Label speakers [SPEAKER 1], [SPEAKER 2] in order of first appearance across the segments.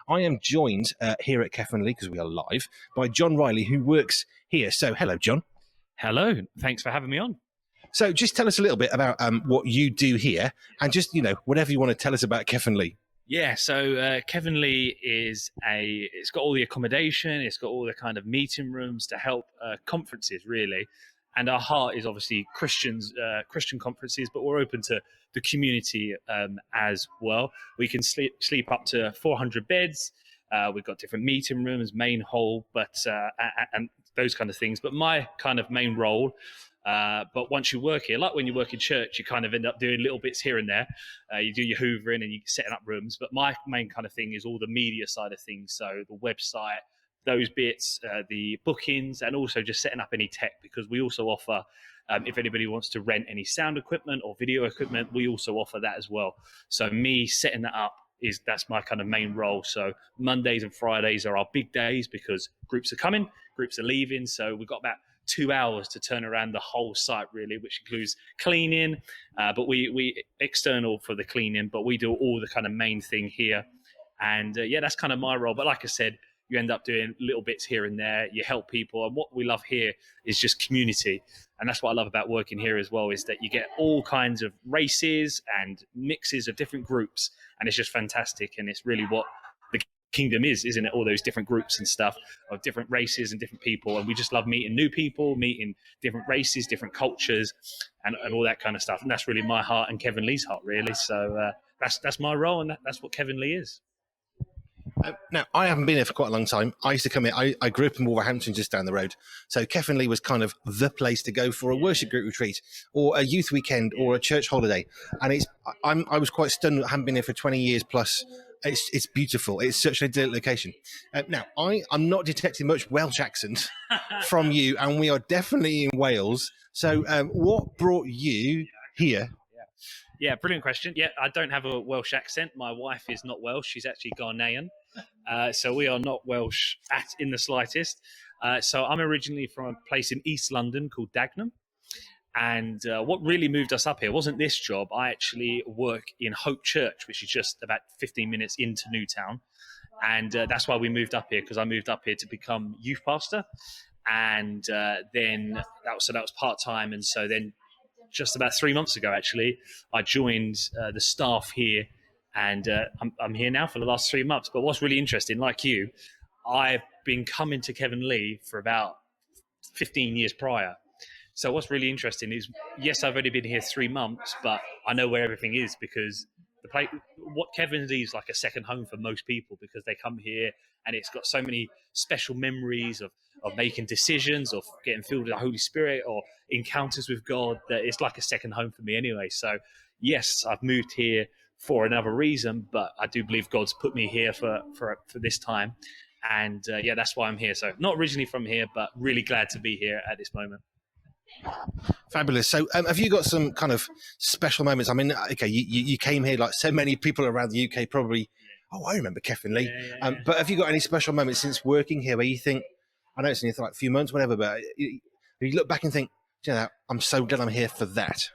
[SPEAKER 1] I am joined here at Cefn Lea, because we are live, by Jon Riley, who works here. So, hello, Jon.
[SPEAKER 2] Hello. Thanks for having me on.
[SPEAKER 1] So, just tell us a little bit about what you do here, and just, whatever you want to tell us about Cefn Lea.
[SPEAKER 2] Yeah, so Cefn Lea it's got all the accommodation, it's got all the kind of meeting rooms to help conferences, really. And our heart is obviously Christian conferences, but we're open to the community as well. We can sleep up to 400 beds. We've got different meeting rooms, main hall, and those kind of things. But my kind of main role, but once you work here, like when you work in church, you kind of end up doing little bits here and there. You do your hoovering and you're setting up rooms. But my main kind of thing is all the media side of things. So the website, those bits, the bookings, and also just setting up any tech, because we also offer, if anybody wants to rent any sound equipment or video equipment, we also offer that as well. So me setting that up, that's my kind of main role. So Mondays and Fridays are our big days because groups are coming, groups are leaving. So we've got about 2 hours to turn around the whole site, really, which includes cleaning. But we external for the cleaning, but we do all the kind of main thing here. And that's kind of my role. But like I said, you end up doing little bits here and there. You help people. And what we love here is just community. And that's what I love about working here as well, is that you get all kinds of races and mixes of different groups. And it's just fantastic. And it's really what the kingdom is, isn't it? All those different groups and stuff of different races and different people. And we just love meeting new people, meeting different races, different cultures, and all that kind of stuff. And that's really my heart and Cefn Lea's heart, really. So that's my role, and that's what Cefn Lea is.
[SPEAKER 1] Now, I haven't been here for quite a long time. I used to come here. I grew up in Wolverhampton, just down the road. So Cefn Lea was kind of the place to go for a worship group retreat or a youth weekend or a church holiday. And I was quite stunned. I haven't been here for 20 years plus. It's beautiful. It's such an idyllic location. Now, I'm not detecting much Welsh accent from you, and we are definitely in Wales. So what brought you here?
[SPEAKER 2] Yeah, brilliant question. Yeah, I don't have a Welsh accent. My wife is not Welsh. She's actually Ghanaian. So we are not Welsh in the slightest. So I'm originally from a place in East London called Dagenham. And what really moved us up here wasn't this job. I actually work in Hope Church, which is just about 15 minutes into Newtown. And that's why we moved up here, because I moved up here to become youth pastor. And then that was part-time. And so then just about 3 months ago, actually, I joined the staff here, and I'm here now for the last 3 months. But what's really interesting, like you, I've been coming to Cefn Lea for about 15 years prior. So what's really interesting is, yes, I've only been here 3 months, but I know where everything is, because what Cefn Lea is like a second home for most people, because they come here and it's got so many special memories of making decisions, of getting filled with the Holy Spirit, or encounters with God, that it's like a second home for me anyway. So yes, I've moved here for another reason, but I do believe God's put me here for this time. And that's why I'm here. So not originally from here, but really glad to be here at this moment.
[SPEAKER 1] Fabulous. So have you got some kind of special moments? I mean, okay, you came here like so many people around the UK probably, I remember Cefn Lea. But have you got any special moments since working here where you think, I know it's only like a few months, whatever, but you look back and think, I'm so glad I'm here for that?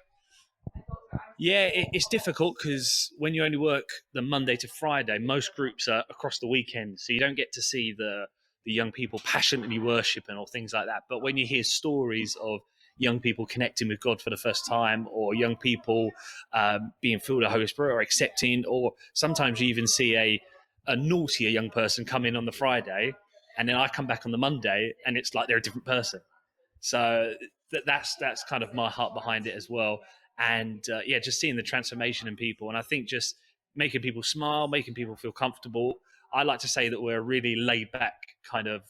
[SPEAKER 2] Yeah, it's difficult because when you only work the Monday to Friday, most groups are across the weekend, so you don't get to see the young people passionately worshiping or things like that. But when you hear stories of young people connecting with God for the first time, or young people being filled with the Holy Spirit or accepting, or sometimes you even see a naughtier young person come in on the Friday, and then I come back on the Monday and it's like they're a different person. So that's kind of my heart behind it as well. And just seeing the transformation in people. And I think just making people smile, making people feel comfortable. I like to say that we're a really laid back kind of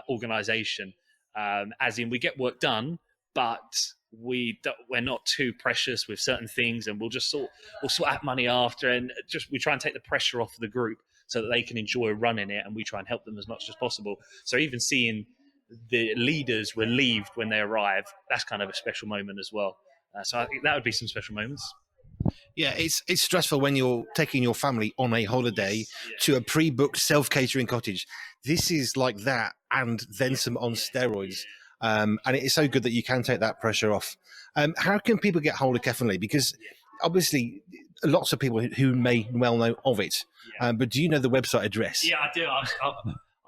[SPEAKER 2] organization, as in we get work done, but we're not too precious with certain things, and we'll sort out money after, and we try and take the pressure off the group so that they can enjoy running it, and we try and help them as much as possible. So even seeing the leaders relieved when they arrive, that's kind of a special moment as well. So I think that would be some special moments.
[SPEAKER 1] Yeah, it's stressful when you're taking your family on a holiday to a pre-booked self-catering cottage. This is like that, and then some on steroids. And it's so good that you can take that pressure off. How can people get hold of Cefn Lea? Because obviously lots of people who may well know of it.
[SPEAKER 2] Yeah.
[SPEAKER 1] But do you know the website address?
[SPEAKER 2] Yeah, I do. I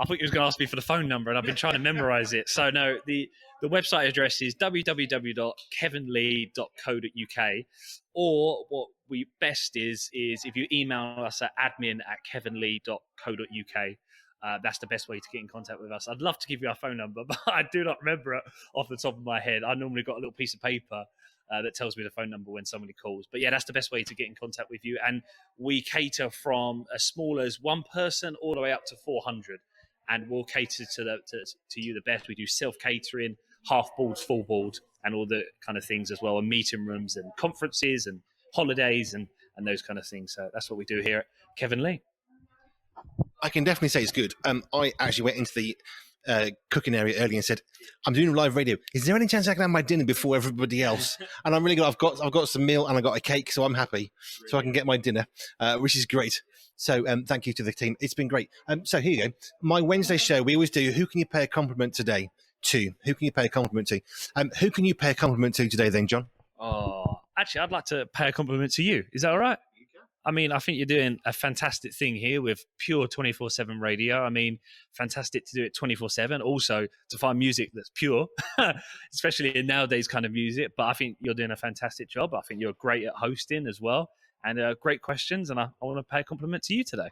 [SPEAKER 2] thought you was going to ask me for the phone number, and I've been trying to memorize it. So no, the website address is www.cefnlea.co.uk, or what we best is if you email us at admin@cefnlea.co.uk. That's the best way to get in contact with us. I'd love to give you our phone number, but I do not remember it off the top of my head. I normally got a little piece of paper that tells me the phone number when somebody calls. But yeah, that's the best way to get in contact with you. And we cater from as small as one person all the way up to 400. And we'll cater to you the best. We do self-catering, half boards, full board, and all the kind of things as well, and meeting rooms and conferences and holidays and those kind of things. So that's what we do here at Cefn Lea.
[SPEAKER 1] I can definitely say it's good. I actually went into the cooking area earlier and said, I'm doing live radio. Is there any chance I can have my dinner before everybody else? And I'm really good. I've got some meal and I got a cake, so I'm happy. So I can get my dinner, which is great. So thank you to the team. It's been great. So here you go. My Wednesday show, we always do, who can you pay a compliment today to? Who can you pay a compliment to? Who can you pay a compliment to today then, John?
[SPEAKER 2] Oh, actually, I'd like to pay a compliment to you. Is that all right? I mean, I think you're doing a fantastic thing here with pure 24/7 radio. I mean, fantastic to do it 24/7. Also, to find music that's pure, especially in nowadays kind of music. But I think you're doing a fantastic job. I think you're great at hosting as well. And great questions. And I want to pay a compliment to you today.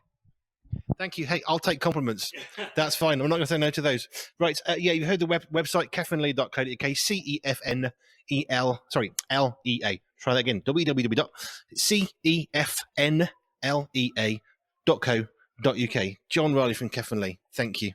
[SPEAKER 1] Thank you. Hey, I'll take compliments. That's fine. I'm not going to say no to those. Right. Yeah, you heard the website, cefnlea.co.uk, CEFNLEA. Try that again, www.cefnlea.co.uk. Jon Riley from Cefn Lea. Thank you.